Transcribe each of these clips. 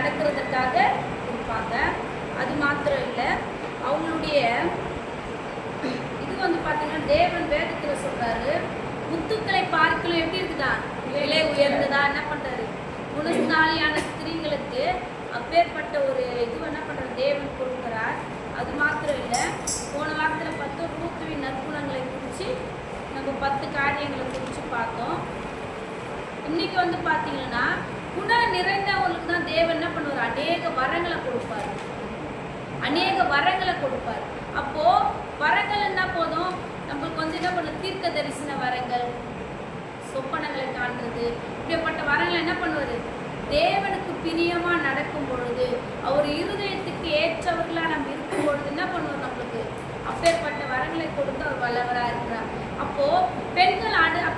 நடக்கிறதுக்காக இருப்பாங்க. அது மாத்திரம் இல்லை, அவங்களுடைய இது பார்த்தீங்கன்னா தேவன் வேதத்தில் சொல்றாரு, முத்துக்களை பார்க்கலும் எப்படி இருக்குதா, விலை உயர்ந்ததா என்ன பண்றாரு, குணசாலியான ஸ்திரீகளுக்கு அப்பேற்பட்ட ஒரு இது என்ன பண்றாரு தேவன் கொடுக்கிறார். அது மாத்திரம் இல்லை, போன வாரத்தில் 10 ரூத்துவின் நற்குணங்களை குறித்து நம்ம 10 காரியங்களை குறித்து பார்த்தோம். இன்னைக்கு பார்த்தீங்கன்னா குணம் நிறைந்தவங்களுக்கு தான் தேவன் என்ன பண்ணுவார், அநேக வரங்களை கொடுப்பார், அநேக வரங்களை கொடுப்பார். அப்போ வரங்கள் என்ன போதும், நம்மளுக்கு என்ன பண்ணும், தீர்க்க தரிசன வரங்கள், சொப்பனங்களை காண்றது, இப்படிப்பட்ட வரங்களை என்ன பண்ணுவார், தேவனுக்கு பிரியமா நடக்கும் பொழுது, அவர் இருதயத்துக்கு ஏற்றவர்களா நம்ம இருக்கும் பொழுது என்ன பண்ணுவார், நம்மளுக்கு அப்பேற்பட்ட வரங்களை கொடுத்து அவர் வல்லவராக இருக்கிறார். அப்போ பெண்கள்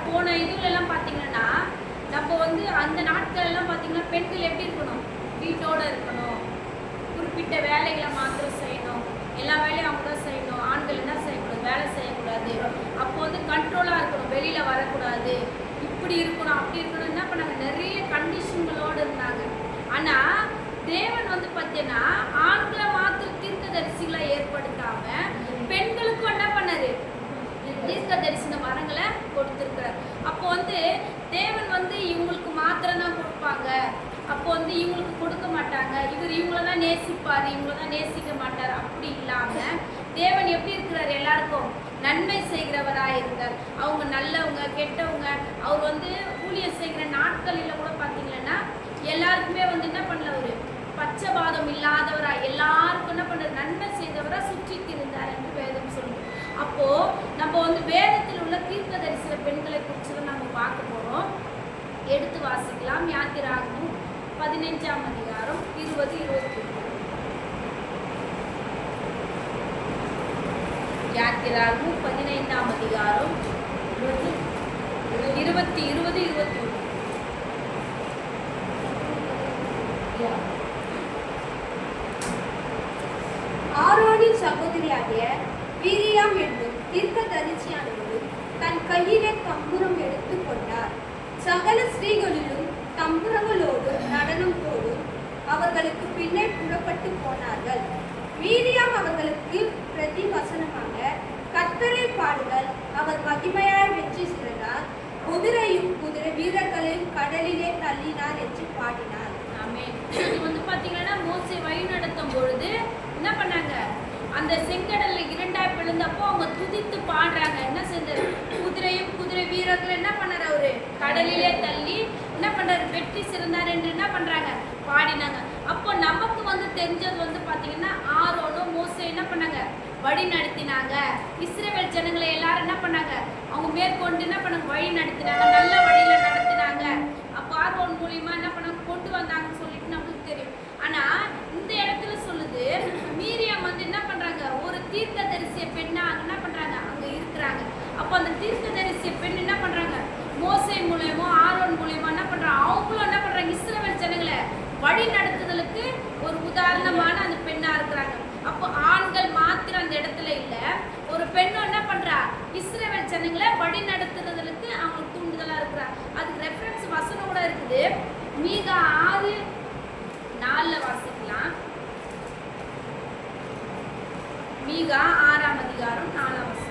போன இதுல எல்லாம் பார்த்தீங்கன்னா நம்ம அந்த நாட்கள் எல்லாம் பார்த்தீங்கன்னா பெண்கள் எப்படி இருக்கணும், வீட்டோட இருக்கணும், குறிப்பிட்ட வேலைகளை மாத்திரம் செய்யணும், எல்லா வேலையும் அவங்க தான் செய்யணும், ஆண்கள் என்ன செய்யக்கூடாது, வேலை செய்யக்கூடாது, அப்போ கண்ட்ரோலாக இருக்கணும், வெளியில வரக்கூடாது, இப்படி இருக்கணும் அப்படி இருக்கணும், என்ன பண்ணாங்க, நிறைய கண்டிஷன்களோடு இருந்தாங்க. ஆனால் தேவன் பார்த்தீங்கன்னா ஆண்களை மாத்திரம் தீர்க்க தரிசிகளை ஏற்படுத்தாம பெண்களுக்கும் என்ன பண்ணாரு, தீர்க்க தரிசன வரங்களை கொடுத்துருக்கிறார். அப்போ தேவன் இவங்களுக்கு மாத்திரம் தான் கொடுப்பாங்க, அப்போ இவங்களுக்கு கொடுக்க மாட்டாங்க, இவங்கள தான் நேசிப்பார், இவங்கள தான் நேசிக்க மாட்டார், அப்படி இல்லாம தேவன் எப்படி இருக்கிறார், எல்லாருக்கும் நன்மை செய்கிறவராக இருந்தார். அவங்க நல்லவங்க கெட்டவங்க, அவர் ஊழியம் செய்கிற நாட்களில் கூட பார்த்தீங்கன்னா எல்லாருக்குமே என்ன பண்ணல, ஒரு பச்சபாதம் இல்லாதவரா, எல்லாருக்கும் என்ன பண்ற, நன்மை செய்தவரா சுற்றிட்டு இருந்தார் என்று வேதம் சொல்லுது. அப்போ நம்ம வேதத்தில் உள்ள தீர்க்க தரிசன பெண்களை குறித்து நம்ம பார்க்க போறோம். எடுத்து வாசிக்கலாம். யாத்திராகமம் 15ஆம் அதிகாரம் 20-21. யாத்திராகமம் 15ஆம் அதிகாரம் 20-21. ஆரோனின் சகோதரியாகிய மீரியாம் என்னும் தீர்க்க தரிசியானவரும் தன் கையிலே தம்புரம் எடுத்துக் கொண்டார். சகல ஸ்திரீகளிலும் தம்புரங்களோடும் நடனம் போடும் அவர்களுக்கு பின்னே புறப்பட்டு போனார்கள். மீரியாம் அவர்களுக்கு பிரதி வசனமாக, கர்த்தரை பாடுங்கள், அவர் மகிமையாய் வெற்றி சிறந்தார், குதிரையும் குதிரை வீரர்களையும் கடலிலே தள்ளினார் என்று பாடினார். ஆமென். இது பாத்தீங்கன்னா மோசே வழி நடத்தும் பொழுது என்ன பண்ணாங்க, அந்த செங்கடல்ல 2ஆய் பிளந்தப்போ அவங்க துதித்து பாடுறாங்க. என்ன செஞ்சாரு, குதிரையும் குதிரை வீரர்கள் என்ன பண்ணாரு, அவரு கடலிலே தள்ளி என்ன பண்றாரு, வெற்றி சிறந்தார் என்று என்ன பண்றாங்க, பாடினாங்க. அப்போ நமக்கு தெரிஞ்சது பாத்தீங்கன்னா ஆரோனும் மோசே என்ன பண்ணாங்க, வழி நடத்தினாங்க. இஸ்ரவேல் ஜனங்களை எல்லாரும் என்ன பண்ணாங்க, அவங்க மேற்கொண்டு என்ன பண்ணாங்க, வழி நடத்தினாங்க, நல்ல வழியில நடத்தினாங்க. அப்போ ஆரோன் மூலியமா என்ன பண்ணாங்க, கொண்டு வந்தாங்கன்னு சொல்லிட்டு நம்மளுக்கு தெரியும். ஆனா இந்த இடத்துல சொல்லுது, மீரியாம் என்ன பண்றாங்க, ஒரு தீர்க்க தரிசிய பெண்ணா என்ன பண்றாங்க, அங்க இருக்கிறாங்க. அப்போ அந்த தீர்க்க தரிசிய பெண் என்ன பண்றாங்க, மோசே மூலமோ ஆரோன் மூலமோ என்ன பண்றாங்க, அவங்களும் என்ன பண்றாங்க, இஸ்ரவேல் ஜனங்களை வழி நடத்துதலுக்கு ஒரு உதாரணமான அந்த பெண்ணா இருக்கிறாங்க. அப்போ ஆண்கள் மாத்திரம் அந்த இடத்துல இல்ல, ஒரு பெண்ணும் என்ன பண்றா, இஸ்ரவேல் ஜனங்களை வழி நடத்துறதுக்கு அவங்களுக்கு தூண்டுதலா இருக்கிறா. அதுக்கு ரெஃபரன்ஸ் வசனம் கூட இருக்குது. மீகா 6:4 வாசிக்கலாம். மீகா 6ஆம் அதிகாரம் 4ஆம் வசனம்.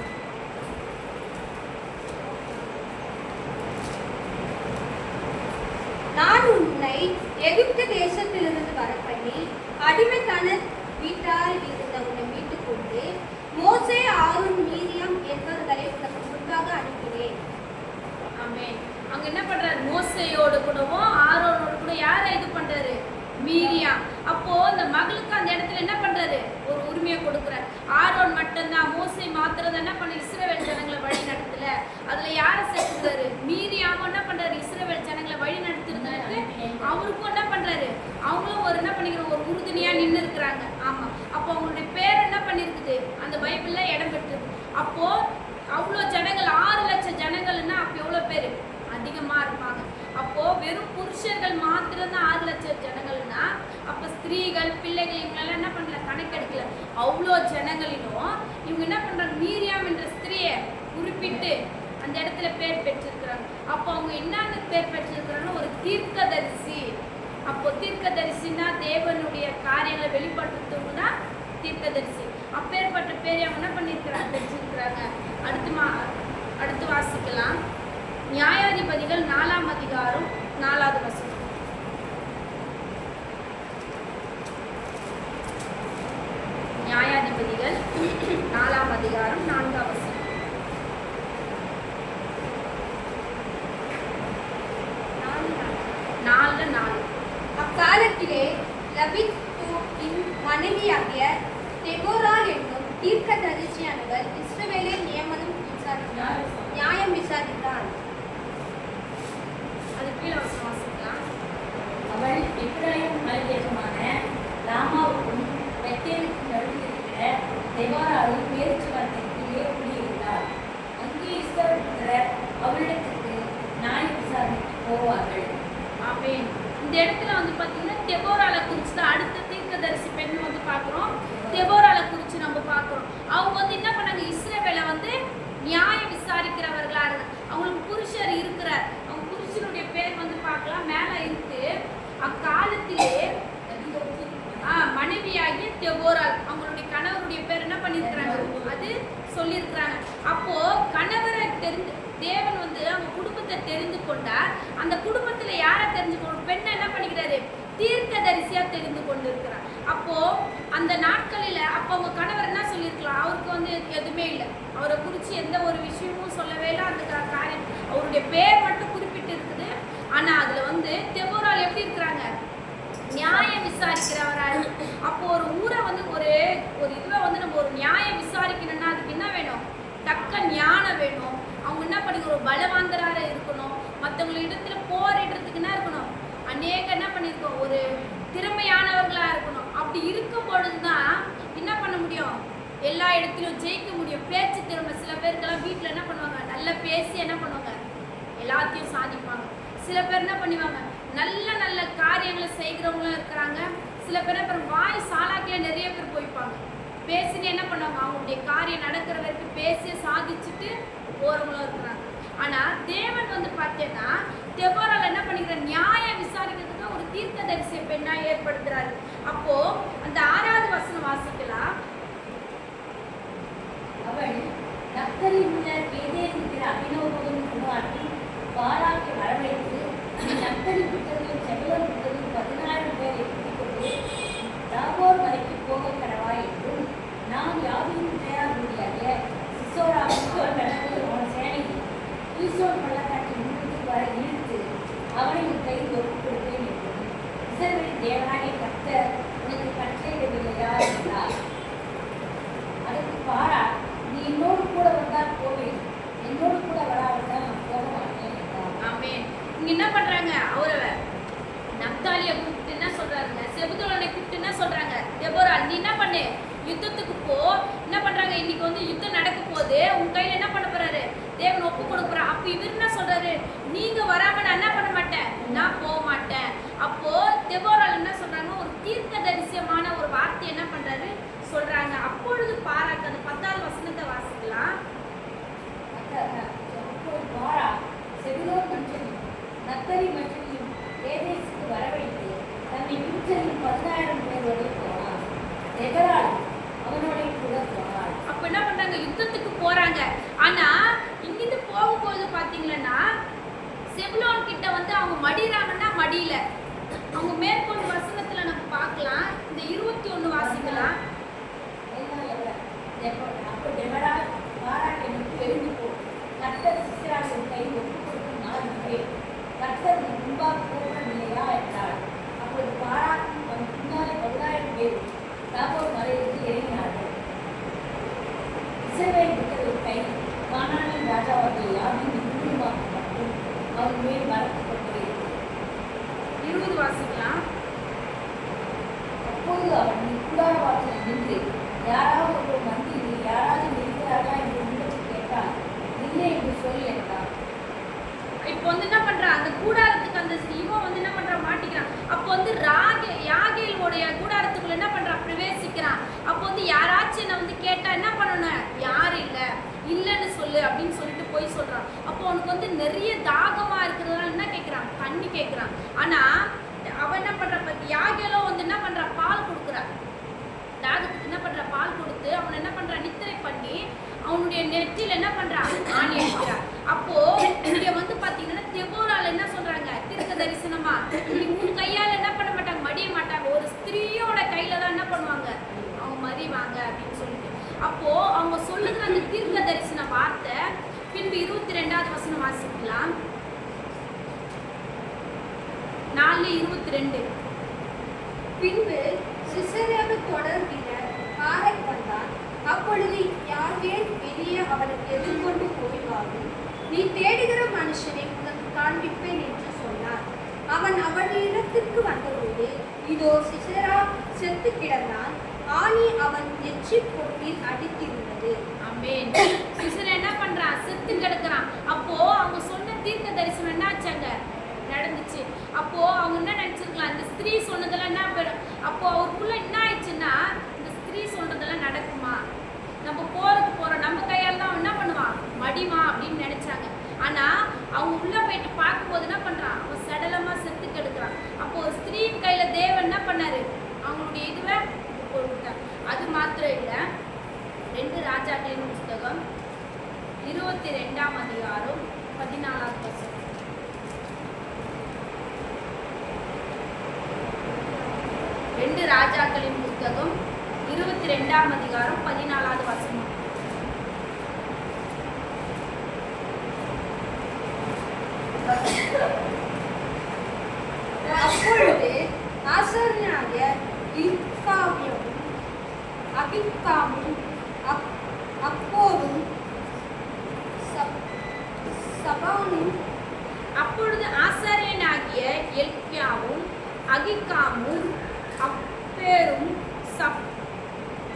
நான் உன்னை எகிப்து தேசத்திலிருந்து வரப்பண்ணி அடிமைத்தன வீட்டால் இருந்த உன்னை மீட்டுக் கொண்டு மோசே ஆரோன் மீரியாம் என்பவர்களை உனக்கு முன்பாக அனுப்பினேன். ஆமென். அங்க என்ன பண்றாரு, மோசேயோடு கூடவும் ஆரோனோடு கூட யாரை இது பண்றாரு, மீரியாம். அப்போ அந்த மகளுக்கு அந்த இடத்துல என்ன பண்றாரு, ஒரு உரிமையை கொடுக்குறாரு. ஆரோன் மட்டும்தான், மோசே மாத்திரம் என்ன பண்ண இஸ்ரவேல் ஜனங்களை வழி நடத்தல. அதுல யாரை சேர்த்துக்கிறாரு, மீரியாமும் என்ன பண்றாரு, இஸ்ரவேல் ஜனங்களை வழி நடத்துறதுக்கு அவருக்கும் என்ன பண்றாரு, அவங்களும் ஒரு என்ன பண்ணிக்கிறோம், ஒரு உறுதுணையா நின்று இருக்கிறாங்க. ஆமா, அப்போ அவங்களுடைய பேர் என்ன பண்ணிருக்குது, அந்த பைபிள்ல இடம் பெற்றது. அப்போ அவ்வளோ ஜனங்கள் 6 லட்சம் ஜனங்கள்னா அப்போ எவ்வளோ பேர் அதிகமாக இருப்பாங்க. அப்போ வெறும் புருஷர்கள் மாத்திரம் தான் 6 லட்சம் ஜனங்கள்னா, அப்போ ஸ்திரீகள் பிள்ளைகள் இவங்களெல்லாம் என்ன பண்ணல, கணக்கெடுக்கல. அவ்வளோ ஜனங்களிலும் இவங்க என்ன பண்றாங்க, மீரியாம் என்ற ஸ்திரியை குறிப்பிட்டு அந்த இடத்துல பேர் பெற்றிருக்கிறாங்க. அப்போ அவங்க என்னன்னு பேர் பெற்றிருக்கிறாங்க, ஒரு தீர்க்கதரிசி. அப்போ தீர்க்கதரிசின்னா தேவனுடைய காரியங்களை வெளிப்படுத்துவதுனா தீர்க்கதரிசி. அப்பேற்பட்ட பேர் அவங்க என்ன பண்ணியிருக்கிறாங்க, தெரிஞ்சிருக்கிறாங்க. அடுத்து வாசிக்கலாம். நியாயாதிபதிகள் 4ஆம் அதிகாரம் 4வது வசனம். நியாயாதிபதிகள் 4ஆம் அதிகாரம் 4வது வசனம். அக்காலத்திலே லபித்தூரின் மனைவியாகிய தெபோராள் என்னும் தீர்க்கதரிசியானவள் இஸ்ரவேலை நியாயம் விசாரித்தாள். அது கீழே வாசிக்கலாம். அவள் எப்பிராயீம் மலைதேசமான ராமாவுக்கும் பெத்தேலுக்கும் நடுவில் இருக்கிற தெபோராளின் பேச்சுவார்த்தைக்கு குடியிருந்தாள். அங்கே இஸ்ரவேலர் அவளிடத்திற்கு நியாய விசாரணைக்கு போவார்கள். ஆமென். இந்த இடத்துல வந்து பார்த்தீங்கன்னா தெபோராளை குறித்து தான் அடுத்த தீர்க்கதரிசி பெண் வந்து பார்க்குறோம். தெபோராளை குறித்து நம்ம பார்க்குறோம். அவங்க வந்து என்ன பண்ணாங்க, இஸ்ரவேலை வந்து நியாயம் விசாரிக்கிறவர்களா இருந்தாங்க. அவங்களுக்கு புருஷர் இருக்கிறார். அவங்க புருஷனுடைய பேர் வந்து பார்க்கலாம், மேலே இருக்கு. அக்காலத்திலே மனைவியாகிய தெபோராள், அவங்களுடைய கணவருடைய பேர் என்ன பண்ணியிருக்கிறாங்க, அது சொல்லியிருக்கிறாங்க. அப்போ கணவரை தேவன் வந்து அவங்க குடும்பத்தை தெரிந்து கொண்டார். அந்த குடும்பத்துல யாரை தெரிஞ்சு கொண்டு, பெண்ணை என்ன பண்ணிக்கிறாரு, தீர்க்கதரிசியா தெரிந்து கொண்டு இருக்கிறார். அப்போ அந்த நாட்களில அப்போ அவங்க கணவர் என்ன சொல்லியிருக்கலாம், அவருக்கு வந்து எதுவுமே இல்லை, அவரை குறித்து எந்த ஒரு விஷயமும் சொல்லவே இல்லை. அந்த காரியம் அவருடைய பேர் மட்டும் குறிப்பிட்டு இருக்குது. ஆனா அதுல வந்து தெபோராள் எப்படி இருக்கிறாங்க, நியாயம் விசாரிக்கிறவரா. அப்போ ஒரு ஊரை வந்து ஒரு இதுல வந்து நம்ம ஒரு நியாயம் விசாரிக்கணும்னா அதுக்கு என்ன வேணும், தக்க ஞானம் வேணும். அவங்க என்ன பண்ணிக்க, ஒரு பலவாந்தராக இருக்கணும். மற்றவங்க இடத்துல போரிடுறதுக்கு என்ன இருக்கணும், அநேக என்ன பண்ணியிருக்கோம், ஒரு திறமையானவர்களாக இருக்கணும். அப்படி இருக்கும் பொழுதுதான் என்ன பண்ண முடியும், எல்லா இடத்துலையும் ஜெயிக்க முடியும். பேச்சு திறமை, சில பேருக்கெல்லாம் வீட்டில் என்ன பண்ணுவாங்க, நல்லா பேசி என்ன பண்ணுவாங்க, எல்லாத்தையும் சாதிப்பாங்க. சில பேர் என்ன பண்ணுவாங்க, நல்ல நல்ல காரியங்களை செய்கிறவங்களும் இருக்கிறாங்க. சில பேர் அப்புறம் வாய் சாலாக்கில நிறைய பேர் போய்ப்பாங்க. பேசினே என்ன பண்ணுவாங்க, அவங்களுடைய காரியம் நடக்கிற வரைக்கும் பேசி சாதிச்சுட்டு போறவங்களும் இருக்கிறாங்க. ஆனா தேவன் வந்து பார்த்தீங்கன்னா தெபோராள் என்ன பண்ணிக்கிற, நியாயம் விசாரிக்கிறதுக்கு ஒரு தீர்க்கதரிசி பெண்ணா ஏற்படுத்துறாரு. அப்போ அந்த 6வது வசனம் வாசிக்கலாம். அவள் நப்தலி உள்ள கேதேரிக்கிற அபினோபுவின் குமாரத்தி பாராக்கை வரவழைத்து நப்தலி புத்தகத்தில் செபுலோன் புத்தகத்தில் 10,000 பேரை கூட்டிக் கொண்டு தாபோர் மலைக்கு போக கடவாய் என்றும், நான் யாவின் தேராபுரியாகிய சிசோராவுக்கு அவன் சேனை ஈசோன் பள்ளத்தாக்கின் முன்னுக்கு வர இழுத்து அவனை உன் கையில் ஒப்புக் கொடுப்பேன் என்றும், இஸ்ரவேலின் தேவனாகிய கர்த்தர் உனக்கு கட்டளையிடவில்லையா என்றார். அதற்கு பாரா, நீ என்னோடு கூட வந்தால் போவேன், என்னோடு கூட வராவிட்டால் நான் போக மாட்டேன் என்றார். ஆமென். இங்க என்ன பண்றாங்க, அவரை நப்தாலியை கூப்பிட்டு என்ன சொல்றாங்க, செபுலோனை கூப்பிட்டு என்ன சொல்றாங்க, தெபோராள் நீ என்ன பண்ணு, யுத்தத்துக்கு போ. என்ன பண்றாங்க, இன்னைக்கு வந்து யுத்தம் நடக்க போகுது, உன் கையில என்ன பண்ண போறாரு, தேவன் ஒப்பு கொடுக்குறான். அப்ப இவர் என்ன சொல்றாரு, நீங்க வராம நான் என்ன பண்ண மாட்டேன், நான் போக மாட்டேன். அப்போ தெபோராள் என்ன சொல்றாங்க, ஒரு தீர்க்கதரிசியமான ஒரு வார்த்தை என்ன பண்றாரு சொல்றாங்க. அப்பொழுது பாராக்கு, அந்த 10வது வசனத்தை வாசிக்கலாம். அப்போது பாரா செபுலோன் மனுஷனையும் நப்தலி மனுஷனையும் கேதேசுக்கு வரவழைத்து தன்னை பிடிச்சலின் 10,000 பேரோடு போனார். தெபோராள் அவனோட கூட போனாள். அப்ப என்ன பண்றாங்க, யுத்தத்துக்கு போறாங்க. ஆனா இங்கிட்டு போகும்போது பாத்தீங்கன்னா செபுலோன் கிட்ட வந்து அவங்க மடிறாங்கன்னா மடியில. அவங்க மேற்கொண்டு வசனத்துல நம்ம பார்க்கலாம். இந்த 21 வாசிக்கலாம். அப்போ தெபோராள் பாராக்கை நோக்கி எழுந்து போ, கர்த்தர் சிசராவின் கையில் ஒப்புக் கொடுக்கும் நாள் இதுவே, கர்த்தர் முன்பாக போகவில்லையா என்றாள். அப்போது பாராக்கும் அவன் பின்னாலே 10,000 பேர் தாபோர் மலையிலிருந்து இறங்கினார்கள். இஸ்ரவேல் புத்தரின் கை கானானின் ராஜாவாகிய யாபீனின் குடும்பமாக மற்றும் அவன் மேல் மறைக்கப்பட்டது. 20 வாசிக்கலாம். அப்போது அவன் கூடார வாசலில் நின்று, யாராவது ஒரு மந்தியில் யாராவது இருக்கிறார்களா என்று உங்களுக்கு கேட்டால் இல்லை என்று சொல் என்றார். இப்போ வந்து என்ன பண்றான், அந்த கூடாரத்துக்கு அந்த இவன் வந்து என்ன பண்றான், மாட்டிக்கிறான். அப்போ வந்து யாகேலுடைய கூடாரத்துக்குள்ள என்ன பண்றான், பிரவேசிக்கிறான். அப்போ வந்து யாராச்சும் என்ன வந்து கேட்டா என்ன பண்ணணும், யாரும் இல்லைன்னு சொல்லு அப்படின்னு சொல்லிட்டு போய் சொல்றான். அப்போ அவனுக்கு வந்து நிறைய தாகமா இருக்கிறதுனால என்ன கேட்கிறான், தண்ணி கேட்கிறான். ஆனா அவன் என்ன பண்ற பத்தி யாகேலோ வந்து என்ன பண்றா, பால் கொடுக்குறா. தாகத்துக்கு என்ன பண்றா, பால் கொடுத்து அவன் என்ன பண்றா, நித்திரை பண்ணி அவனுடைய நெற்றியில என்ன பண்றா, ஆணி அடிக்கிறா. அப்போ இங்க வந்து பாத்தீங்கன்னா தெபோரால என்ன சொல்றாங்க, தீர்க்க தரிசனமா உன் கையால என்ன பண்ண மாட்டாங்க, மடிய மாட்டாங்க. ஒரு ஸ்திரீயோட கையில தான் என்ன பண்ணுவாங்க, அவங்க மறிவாங்க அப்படின்னு சொல்லிட்டு. அப்போ அவங்க சொல்லுகிற அந்த தீர்க்க தரிசன வார்த்தை பின்பு 22வது வசனம் வாசிக்கலாம். 4:22. பின்பு சிசரேவு தொடர்பினர் காரை வந்தான். அப்பொழுது யாகேல் வெளியே அவனுக்கு எதிர்கொண்டு போய்வாகும், நீ தேடுகிற மனுஷனை உனக்கு காண்பிப்பேன் என்று சொன்னார். அவன் அவனிடத்திற்கு வந்தபோது இதோ சிசரா செத்து கிடந்தான். ஆணி அவன் நெற்றி பொட்டில் அடித்திருந்தது. ஆமென். சிசரா என்ன பண்றான், செத்து கிடக்குறான். அப்போ அவங்க சொன்ன தீர்க்க தரிசனம் என்ன ஆச்சாங்க, நடந்துச்சு. அப்போ அவங்க என்ன நினைச்சிருக்கலாம், இந்த ஸ்திரீ சொன்னதெல்லாம் என்ன போயிடும். அப்போ அவருக்குள்ள என்ன ஆயிடுச்சுன்னா, இந்த ஸ்திரீ சொல்றதெல்லாம் நடக்குமா, நம்ம போறதுக்கு போறோம், நம்ம கையால் தான் என்ன பண்ணுவான், மடிமா அப்படின்னு நினைச்சாங்க. ஆனா அவங்க உள்ள போயிட்டு பார்க்கும்போது என்ன பண்றான், அவன் சடலமா செத்து கெடுக்கிறான். அப்போ ஒரு ஸ்திரீயின் கையில தேவன் என்ன பண்ணாரு, அவங்களுடைய இதுவை கொடுத்தார். அது மாத்திரம் இல்ல, 2 ராஜாக்களின் புஸ்தகம் 22ஆம் அதிகாரம் 14வது வசனம். 2 ராஜாக்களின் புஸ்தகம் 22ஆம் அதிகாரம் 14வது வசனம். அப்பொழுது ஆசாரியனாகிய இல்காமியும் அகிக்காமும் அப்போதும் சபானும் அப்பொழுது ஆசாரியனாகிய எல்கியாவும் அகிக்காமும் அப்பேரும்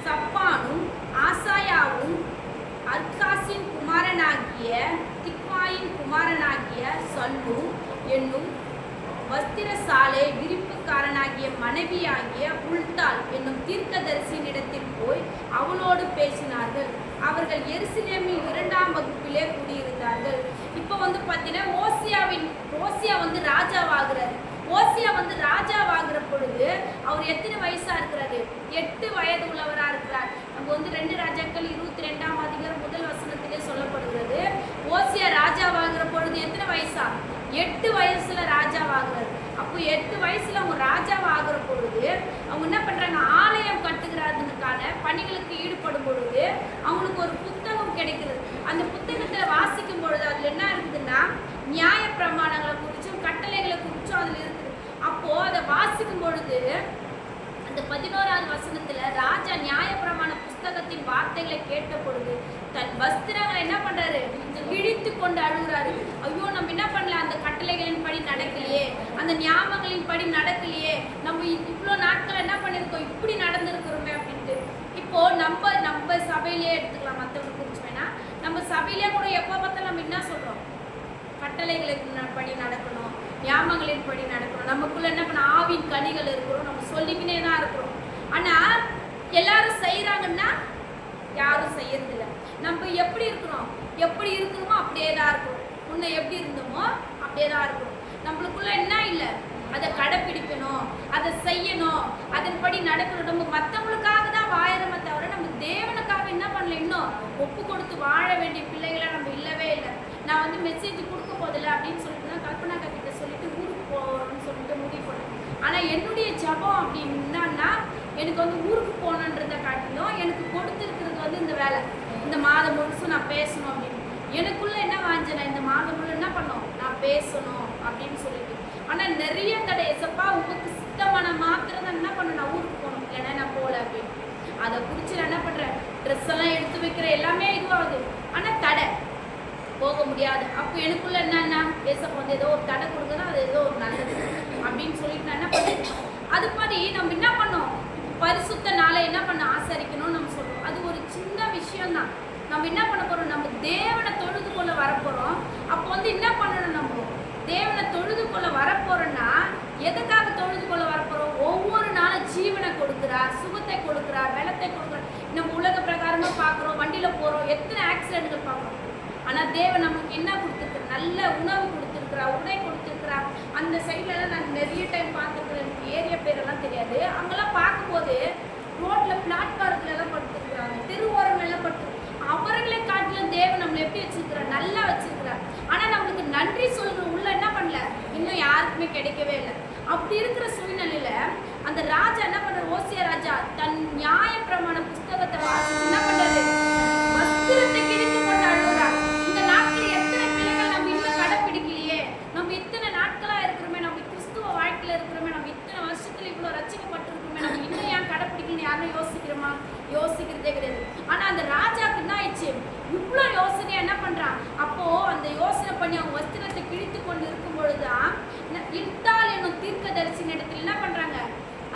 சப்பானும் ஆசாயாவும் அர்காசின் குமாரனாகிய திக்வாயின் குமாரனாகிய சல்லு என்னும் வஸ்திரசாலை விரிப்புக்காரனாகிய மனைவியாகிய உல்தாள் என்னும் தீர்க்கதரிசியினிடத்தில் போய் அவளோடு பேசினார்கள். அவர்கள் எருசலேமில் 2ஆம் வகுப்பிலே குடியிருந்தார்கள். இப்போ வந்து பார்த்தீங்கன்னா ஓசியா வந்து ராஜாவாகிறார். ஓசியா வந்து ராஜாவாகிற பொழுது அவர் எத்தனை வயசா இருக்கிறாரு, 8 வயது உள்ளவரா இருக்கிறார். நம்ம வந்து 2 ராஜாக்கள் 22ஆம் அதிகாரம் 1 வசனத்திலே சொல்லப்படுகிறது. ஓசியா ராஜாவாகிற பொழுது எத்தனை வயசா, 8 வயசுல ராஜாவாகிறார். அப்போ 8 வயசுல அவங்க ராஜாவாகிற பொழுது அவங்க என்ன பண்றாங்க, ஆலயம் கட்டுகிறதுக்கான பணிகளுக்கு ஈடுபடும் பொழுது அவங்களுக்கு ஒரு புத்தகம் கிடைக்கிறது. அந்த புத்தகத்துல வாசிக்கும் பொழுது அதுல என்ன இருக்குதுன்னா, நியாய பிரமாணங்களை குறிச்சும் கட்டளைகளை குறிச்சும் அதுல இருக்குது. அப்போ அதை வாசிக்கும் பொழுது அந்த 11வது வசனத்துல ராஜா நியாயப்பிரமாண புஸ்தகத்தின் வார்த்தைகளை கேட்ட பொழுது தன் வஸ்திரங்களை என்ன பண்றாரு, கிழித்து கொண்டு அழுகுறாரு. ஐயோ, நம்ம என்ன பண்ணல, அந்த கட்டளைகளின் படி நடக்கலையே, அந்த ஞாபகங்களின் படி நடக்கலையே, நம்ம இவ்வளோ நாட்கள் என்ன பண்ணிருக்கோம், இப்படி நடந்திருக்கிறோமே அப்படின்ட்டு. இப்போ நம்ம சபையிலேயே எடுத்துக்கலாம், மற்றவங்க குறிச்சு வேணா, நம்ம சபையிலேயே கூட எப்போ பார்த்தாலும் நம்ம என்ன சொல்றோம், கட்டளைகளுக்கு படி நடக்கணும், ஞாபகங்களின் படி நடக்கணும். நமக்குள்ள என்ன பண்ண, ஆவின் கனிகள் இருக்கிறோம், நம்ம சொல்லிக்கினே தான் இருக்கிறோம். ஆனா எல்லாரும் செய்யறாங்கன்னா யாரும் செய்யறதில்லை. நம்ம எப்படி இருக்கிறோம், எப்படி இருக்கணுமோ அப்படியே தான் இருக்கிறோம். முன்ன எப்படி இருந்தோமோ அப்படியே தான் இருக்கிறோம். நம்மளுக்குள்ள என்ன இல்லை, அதை கடைப்பிடிக்கணும், அதை செய்யணும், அதன்படி நடக்கணும். நம்ம மற்றவங்களுக்காக தான் வாழறோமே தவிர நம்ம தேவனுக்காக என்ன பண்ணல, இன்னும் ஒப்பு கொடுத்து வாழ வேண்டிய பிள்ளைகளை நம்ம இல்லவே இல்லை. நான் வந்து மெசேஜ் கொடுக்க போதில்லை அப்படின்னு சொல்லிட்டு தான் கல்பனா கிட்ட சொல்லிட்டு ஊருக்கு போகணும்னு சொல்லிட்டு முடிவு பண்ணேன். ஆனால் என்னுடைய ஜபம் அப்படின்னா, எனக்கு வந்து ஊருக்கு போகணுன்றதை காட்டிலும் எனக்கு கொடுத்துருக்கிறது வந்து இந்த வேலை, இந்த மாதம் முழுசும் நான் பேசணும் அப்படின்னு. எனக்குள்ள என்ன வாஞ்சனா, இந்த மாதம் முழு என்ன பண்ணோம், நான் பேசணும் அப்படின்னு சொல்லிட்டு. ஆனால் நிறைய தடை, எசப்பா உங்களுக்கு சித்தமான மாத்திரம் தான் என்ன பண்ணணும், நான் ஊருக்கு போகணும், இல்லைன்னா நான் போகல அப்படின்னு. அதை குறித்து நான் என்ன பண்ணுறேன், ட்ரெஸ் எல்லாம் எடுத்து வைக்கிற எல்லாமே இதுவாகுது. ஆனால் தடை போக முடியாது. அப்போ எனக்குள்ள என்னன்னா, ஏசப்பா வந்து ஏதோ ஒரு தடை கொடுக்குறோம், அது ஏதோ ஒரு நல்லது அப்படின்னு சொல்லிட்டு நான் என்ன பண்ணேன். அது மாதிரி நம்ம என்ன பண்ணோம், பரிசுத்த நாளை என்ன பண்ண ஆசரிக்கணும்னு நம்ம சொல்றோம். அது ஒரு சின்ன விஷயம் தான். நம்ம என்ன பண்ண போறோம், நம்ம தேவனை தொழுது கொள்ள வரப்போறோம். அப்போ வந்து என்ன பண்ணணும், நம்ம தேவனை தொழுது கொள்ள வரப்போறோம்னா எதுக்காக தொழுது கொள்ள வரப்போறோம், ஒவ்வொரு நாளும் ஜீவனை கொடுக்குறார், சுகத்தை கொடுக்குறார், வெள்ளத்தை கொடுக்குறார். நம்ம உலக பிரகாரமா பார்க்குறோம், வண்டியில போறோம், எத்தனை ஆக்சிடென்ட்கள் பார்க்குறோம். ஆனால் தேவன் நம்மளுக்கு என்ன கொடுத்துருக்குற, நல்ல உணவு கொடுத்துருக்குறா, உடை கொடுத்துருக்குறா. அந்த சைட்லலாம் நான் நிறைய டைம் பார்த்துருக்குறேன், ஏரியா பேரெல்லாம் தெரியாது. அங்கெல்லாம் பார்க்கும்போது ரோட்டில் பிளாட்பாரத்துலலாம் படுத்துருக்குறாங்க, தெருவோரங்கள்லாம் படுத்து. அவர்களை காட்டிலும் தேவன் நம்மளை எப்படி வச்சிருக்கிறார்? நல்லா வச்சிருக்கிறார். ஆனால் நம்மளுக்கு நன்றி சொல்கிற உள்ள என்ன பண்ணல, இன்னும் யாருக்குமே கிடைக்கவே இல்லை. அப்படி இருக்கிற சூழ்நிலையில அந்த ராஜா என்ன பண்ற, ஓசியா ராஜா தன் நியாய பிரமாண புஸ்தகத்தை வாசிச்சு என்ன பண்றாரு, வஸ்திரத்தை கிழித்து கொண்டு அழுகுறார். இந்த நாட்கள் எத்தனை பிள்ளைகள் நம்ம இன்னும் கடைப்பிடிக்கலையே, நம்ம இத்தனை நாட்களா இருக்கிறோமே, நம்ம கிறிஸ்துவ வாழ்க்கையில இருக்கிறோமே, நம்ம இத்தனை வருஷத்துல இவ்வளவு ரட்சிக்கப்பட்டிருக்கிறோமே, நம்ம இன்னும் ஏன் கடைப்பிடிக்கணும்னு யாரும் யோசிக்கிறோமா? யோசிக்கிறதே கிடையாது. ஆனா அந்த ராஜாக்கு என்ன ஆயிடுச்சு, இவ்வளோ யோசனையா என்ன பண்றான்? அப்போ அந்த யோசனை பண்ணி அவங்க வஸ்திரத்தை கிழித்து கொண்டு இருக்கும் பொழுதுதான் இத்தால் என்னும் தீர்க்கதரிசியின் இடத்துல என்ன பண்றாங்க,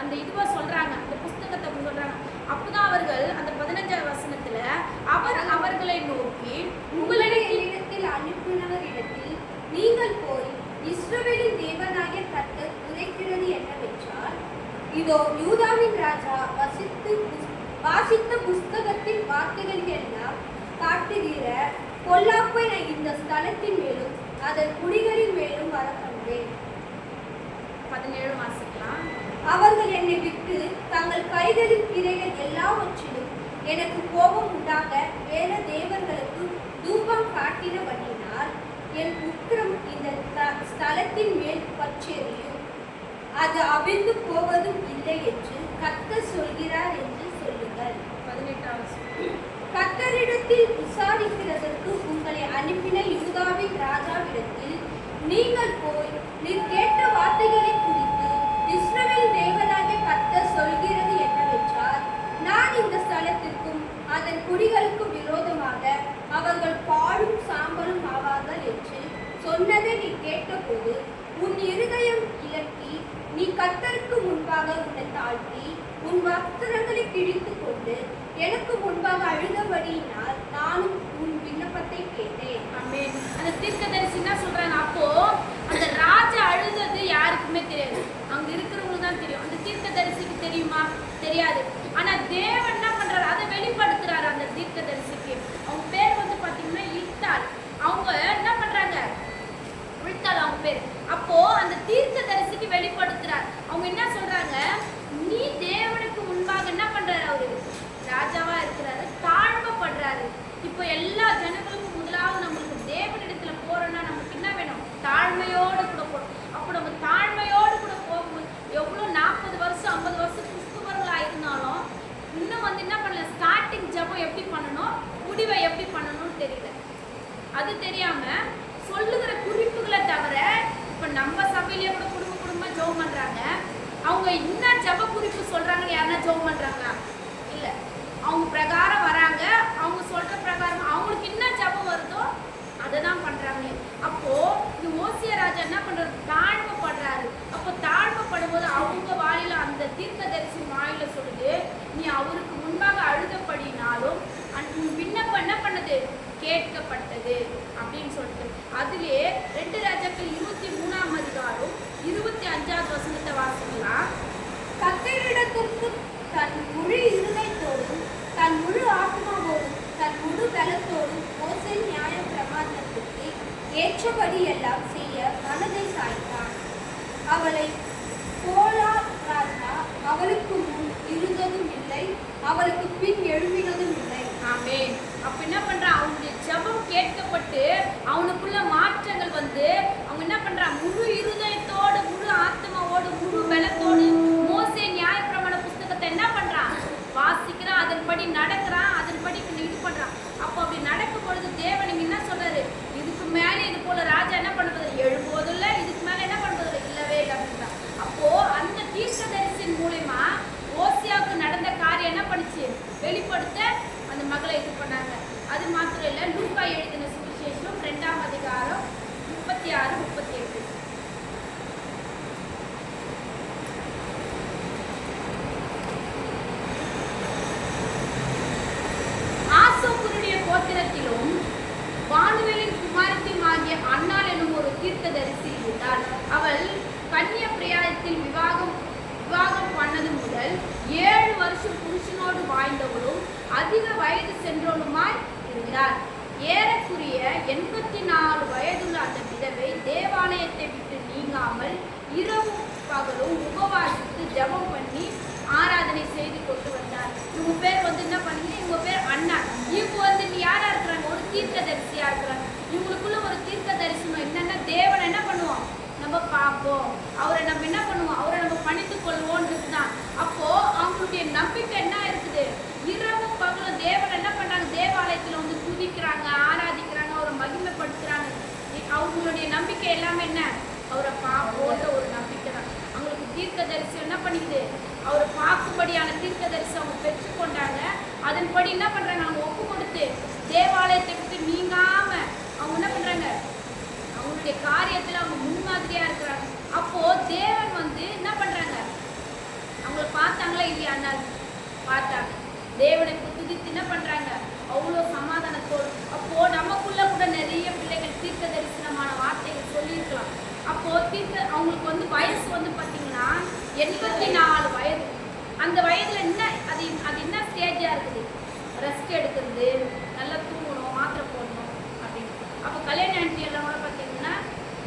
அந்த இதுவா சொல்றாங்க, அந்த புஸ்தகத்தை சொல்றாங்க. அப்பதான் அவர்கள் அந்த 15வது வசனத்துல அவர்களை நோக்கி, உங்களிடத்தில் அனுப்பினவரிடத்தில் நீங்கள் போய் இஸ்ரவேலின் தேவனாகிய கர்த்தர் உரைக்கிறது என்னவென்றால், இதோ யூதாவின் ராஜா வாசித்த புஸ்தகத்தின் வார்த்தைகளுக்கெல்லாம் காட்டுகிற பொல்லாப்பை நான் இந்த ஸ்தலத்தின் மேலும் அதன் குடிகளின் மேலும் வர கண்டேன். 17 வாசிக்கலாம். அவர்கள் என்னை விட்டு தங்கள் கைகளின் கிரைகள் எல்லாவற்றிலும் எனக்கு கோபம் உண்டாக வேற தேவர்களுக்கு தூபம் காட்டினபடியினால் என் உக்கிரம் இந்த ஸ்தலத்தின் மேல் பச்செறியும், அது அவிழ்ந்து போவதும் இல்லை என்று கர்த்தர் சொல்கிறார் என்று சொல்லுங்கள். 18வது. கர்த்தரிடத்தில் விசாரிக்கிறதற்கு உங்களை அனுப்பின யூதாவின் ராஜாவிடத்தில் நீங்கள் போய் நீர் கேட்ட வார்த்தைகளை குறித்து இஸ்ரவேல் தேவனாகிய கர்த்தர் சொல்கிறது என்னவென்றால், நான் இந்த ஸ்தலத்திற்கும் அதன் குடிகளுக்கும் விரோதமாக அவர்கள் பாலும் சாம்பலும் ஆவார்கள் என்று சொன்னதை நீ கேட்டபோது உன் இருதயம் இலக்கி நீ கர்த்தருக்கு முன்பாக உன்னை தாழ்த்தி உன் வஸ்திரங்களை கிழித்து கொண்டு எனக்கு முன்பாக அழுதபடியினால் நானும் உன் விண்ணப்பத்தை கேட்டேன். ஆமென். அந்த தீர்க்கதரிசி என்ன சொல்றாங்க, அப்போ அந்த ராஜா அழுதது யாருக்குமே தெரியாது, அங்க இருக்கிறவங்களுக்கு தான் தெரியும். அந்த தீர்க்கதரிசிக்கு தெரியுமா? தெரியாது. ஆனா தேவன் என்ன பண்றாரு, அதை வெளிப்படுத்துறாரு அந்த தீர்க்கதரிசிக்கு. அவங்க பேர் வந்து பாத்தீங்கன்னா இத்தால். அவங்க என்ன பண்றாங்க, இத்தால் அவங்க பேர். அப்போ அந்த தீர்க்கதரிசிக்கு வெளிப்படுத்துறார். அவங்க என்ன சொல்றாங்க, நீ தேவனுக்கு முன்பாக என்ன பண்றாரு, அவரு ராஜாவா இருக்கிறாரு, தாழ்மைப்படுறாரு. இப்போ எல்லா ஜனங்களுக்கும் முதலாவது நம்மளுக்கு தேவனிடத்துல போறோம்னா நமக்கு என்ன வேணும், தாழ்மையோடு கூட போகணும். அப்போ நம்ம தாழ்மையோடு கூட போகும்போது எவ்வளோ 40 வருஷம் 50 வருஷம் கிறிஸ்துவர்களா இருந்தாலும் இன்னும் வந்து என்ன பண்ணல, ஸ்டார்டிங் ஜபம் எப்படி பண்ணணும், முடிவை எப்படி பண்ணணும்னு தெரியல. அது தெரியாம சொல்லுகிற குறிப்புகளை தவிர, இப்போ நம்ம சபையிலேயே கூட குடும்ப ஜெபம் பண்றாங்க, அவங்க என்ன ஜப குறிப்பு சொல்றாங்கன்னு யாருன்னா ஜெபம் பண்றாங்களா? இல்ல. அவங்க பிரகாரம் வராங்க, அவங்க சொல்ற பிரகாரம் அவங்களுக்கு என்ன ஜபம் வருதோ அதை தான் பண்றாங்க. அப்போ இந்த ஓசியா ராஜா என்ன பண்றாரு, தாழ்மைப்படுறாரு. அப்போ தாழ்மைப்படும் போது அவங்க வாயில அந்த தீர்க்கதரிசி வாயில சொல்லுது, நீ அவருக்கு முன்பாக அழுதபடினாலும் விண்ணப்பம் என்ன பண்ணது, கேட்கப்பட்டது அப்படின்னு சொல்லிட்டு. அதிலே 2 ராஜாக்கள் 23ஆம் அதிகாரம் 25வது வசனத்தை வாசிக்கலாம். கர்த்தரிடத்திற்கு தன் முழு இருதயத்தோடும் தன் முழு ஆத்மாவோடும் தன் முழு பலத்தோடும் மோசே நியாய பிரமாணத்திற்கு ஏற்றபடி எல்லாம் செய்ய மனதை சாய்த்தான். அவளை கோலா ராஜா அவளுக்கு முன் இருந்ததும் இல்லை, அவளுக்கு பின் எழுப்பினதும் இல்லை. ஆமென். அப்ப என்ன பண்றான், அவனுடைய ஜெபம் கேட்கப்பட்டு அவனுக்குள்ள மாற்றங்கள் வந்து அவங்க என்ன பண்றான், முழு இருதயத்தோடு முழு ஆத்மாவோடு முழு பலத்தோடு மோசே நியாயப்பிரமாண புஸ்தகத்தை என்ன பண்றான், வாசிக்கிறான், அதன்படி நடக்கிறான், அதன்படி இது பண்றான். அப்போ அப்படி நடக்கும் பொழுது தேவன் என்ன சொல்றாரு, இதுக்கு மேலே இது போல ராஜா என்ன பண்றது, எழும்போதில்லை, இதுக்கு மேல என்ன பண்றது இல்லவே இல்லை அப்படின்றான். அப்போ அந்த தீர்க்கதரிசியின் மூலமா ஓசியாவுக்கு நடந்த காரியம் என்ன பண்ணுச்சு, வெளிப்படுத்த அந்த மகளை இது பண்ணாங்க. அது மாத்திரம் இல்லை, லூக்கா எழுதின சுவிசேஷம் 2ஆம் அதிகாரம் 36, 38. ஆசோக்குருடைய கோத்திரத்திலும் வானுவேலின் குமாரத்தியுமாகிய அன்னாள் எனும் ஒரு தீர்க்கதரிசி இருந்தாள். அவள் கன்னிய பிராயத்தில் விவாகம் பண்ணது முதல் 7 வருஷம் புருஷனோடு வாழ்ந்தவளும் அதிக வயது சென்றவளுமாய் இருந்தார். ஏறக்குரிய 84 வயதுள்ள அந்த விதவை தேவாலயத்தை விட்டு நீங்க நீங்காமல் இரவும் பகலும் உபவாசித்து ஜெபம் பண்ணி ஆராதனை செய்து கொண்டு வந்தார். இவங்க பேர் வந்து என்ன பண்ணீங்க, இவங்க பேர் அண்ணா. இவங்க வந்து யாரா இருக்கிறாங்க, ஒரு தீர்க்கதரிசியா இருக்கிறாங்க. இவங்களுக்குள்ள ஒரு தீர்க்க தரிசனம் என்னன்னா, தேவனை என்ன பண்ணுவோம், நம்ம பார்ப்போம், அவரை நம்ம என்ன பண்ணுவோம், அவரை நம்ம பணித்து கொள்வோன்றது தான். அப்போ அவங்களுடைய நம்பிக்கை என்ன இருக்குது, இரவும் பகலும் தேவனை என்ன பண்றாங்க, தேவாலயத்துல வந்து துதிக்கிறாங்க, ஆராதிக்கிறாங்க, அவரை மகிமைப்படுத்துறாங்க. அவங்களுடைய நம்பிக்கை எல்லாமே என்ன, அவரை பார்ப்போன்ற ஒரு நம்பிக்கை தான். அவங்களுக்கு தீர்க்க தரிசனம் என்ன பண்ணிக்குது, அவரை பார்க்கும்படியான தீர்க்க தரிசனம் அவங்க பெற்றுக்கொண்டாங்க. அதன்படி என்ன பண்றாங்க, அவங்க ஒப்பு கொடுத்து தேவாலயத்தை விட்டு நீங்காம அவங்க என்ன பண்றாங்க, அவங்களுடைய காரியத்துல அவங்க முன்மாதிரியா இருக்கிறாங்க. அப்போ தேவன் வந்து என்ன பண்றாங்க, அவங்கள பார்த்தாங்களா இல்லையா, பார்த்தாங்க. தேவனை துதித்து என்ன பண்றாங்க, அவ்வளோ சமாதானத்தோடு. அப்போ நமக்குள்ள கூட நிறைய பிள்ளைகள் தீர்க்க தரிசனமான வார்த்தைகள் சொல்லியிருக்கலாம். அப்போ அவங்களுக்கு வந்து வயசு வந்து பார்த்தீங்கன்னா 84 வயது. அந்த வயதுல என்ன அது என்ன ஸ்டேஜா இருக்குது, ரெஸ்ட் எடுக்கிறது, நல்லா தூங்கணும், மாத்திரை போடணும் அப்படின்னு. அப்போ கல்யாண ஆண்டி எல்லாம் கூட பார்த்தீங்கன்னா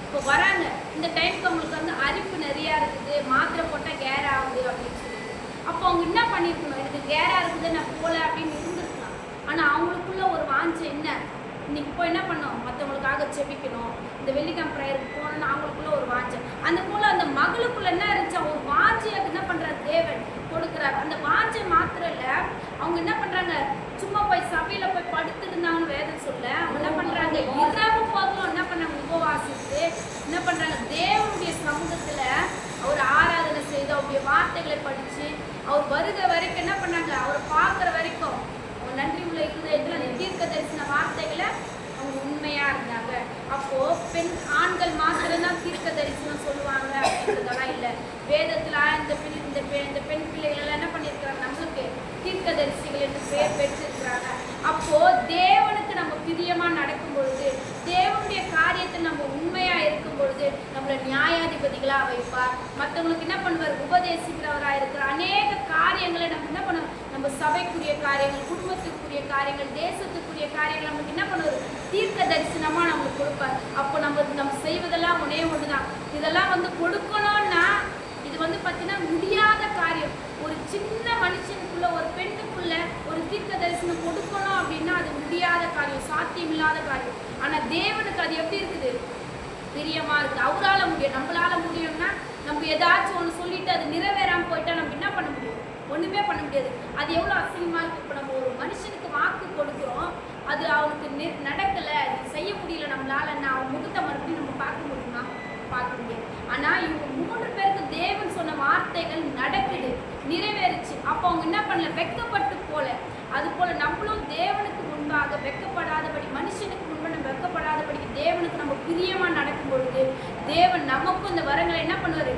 இப்போ வராங்க, இந்த டைமுக்கு அவங்களுக்கு வந்து அரிப்பு நிறையா இருக்குது, மாத்திரை போட்டால் கேர் ஆகுது அப்படின்னு சொல்லி. அப்போ அவங்க என்ன பண்ணியிருக்கணும், எனக்கு கேராக இருக்குது நான் போகல அப்படின்னு இருந்திருக்கலாம். ஆனால் அவங்களுக்குள்ள ஒரு வாஞ்சை என்ன, இன்னைக்கு போய் என்ன பண்ணோம், மற்றவங்களுக்காக செபிக்கணும், இந்த வெள்ளிக்கிழமை ப்ரேயருக்கு போகணும்னு அவங்களுக்குள்ள ஒரு வாஞ்சை. அந்த போல் அந்த மகளுக்குள்ள என்ன இருந்துச்சா, ஒரு வாஞ்சையை என்ன பண்ணுறாரு, தேவன் கொடுக்குறாரு. அந்த வாஞ்சை மாத்திரம் இல்லை, அவங்க என்ன பண்ணுறாங்க, சும்மா போய் சபையில் போய் படுத்துருந்தாங்கன்னு வேதம் சொல்ல, அவங்க என்ன பண்ணுறாங்க, இரவு பகலும் என்ன பண்ணாங்க, உபவாசித்து என்ன பண்ணுறாங்க, தேவனுடைய சமூகத்தில் அவர் ஆராதனை செய்து அவருடைய வார்த்தைகளை படித்து அவர் வருகிற வரைக்கும் என்ன பண்ணாங்க, அவரை பார்க்குற வரைக்கும் அவங்க நன்றி உள்ள இருதயத்தில் அந்த தீர்க்க தரிசன வார்த்தைகளை அவங்க உண்மையா இருந்தாங்க. அப்போ ஆண்கள் மாத்திரம்தான் தீர்க்க தரிசனம் சொல்லுவாங்க அப்படின்றதெல்லாம் இல்லை. வேதத்துல இந்த பெண் பிள்ளைகள் எல்லாம் என்ன பண்ணியிருக்கிறாங்க, நம்மளுக்கு தீர்க்க தரிசிகள் என்று பெயர் பெற்றிருக்கிறாங்க. அப்போ தேவனுக்கு நம்ம பிரியமா நடக்கும் பொழுது, தேவனுடைய காரியத்தில் நம்ம உண்மையா இருக்கும் பொழுது நம்மளை நியாயாதிபதிகளா வைப்பார். மற்றவங்களுக்கு என்ன பண்ணுவார், உபதேசிக்கிறவரா இருக்கிற அநேக காரியங்களை நம்ம என்ன பண்ணுவோம், நம்ம சபைக்குரிய காரியங்கள், குடும்பத்துக்குரிய காரியங்கள், தேசத்துக்குரிய காரியங்கள் நமக்கு என்ன பண்ணுவார், தீர்க்க தரிசனமா நம்மளுக்கு கொடுப்பார். அப்போ நம்ம செய்வதெல்லாம் ஒன்னே ஒண்ணுதான். இதெல்லாம் வந்து கொடுக்கணும்னா இது வந்து பார்த்தீங்கன்னா முடியாத காரியம். ஒரு சின்ன மனுஷனுக்குள்ள, ஒரு பெண்ணுக்குள்ள ஒரு தீர்க்க தரிசனம் கொடுக்கணும் அப்படின்னா அது முடியாத காரியம், சாத்தியம் இல்லாத காரியம். ஆனா தேவனுக்கு அது எப்படி இருக்குது, பிரியமா இருக்குது. அவரால முடியும், நம்மளால முடியும்னா நம்ம ஏதாச்சும் ஒன்று சொல்லிட்டு அது நிறைவேறாம போயிட்டா நம்ம என்ன பண்ண முடியும், ஒண்ணுமே பண்ண முடியாது. அது எவ்வளோ அசிங்கமா இருக்கு. இப்போ நம்ம ஒரு மனுஷனுக்கு வாக்கு கொடுக்குறோம், அது அவனுக்கு நடக்கல, செய்ய முடியல நம்மளால, அவன் முகத்தை மறுபடியும் நம்ம பார்க்க முடியுமா, பார்க்க முடியாது. ஆனா இவங்க 3 பேருக்கு தேவன் சொன்ன வார்த்தைகள் நடக்குது, நிறைவேறுச்சு. அப்போ அவங்க என்ன பண்ணல, வெட்கப்பட்டு போல. அது போல நம்மளும் தேவனுக்கு முன்பாக வெட்கப்படாதபடி, மனுஷனுக்கு முன்பு நம்ம வெட்கப்படாதபடி தேவனுக்கு நம்ம பிரியமா நடக்கும் பொழுது தேவன் நமக்கும் இந்த வரங்களை என்ன பண்ணுவாரு,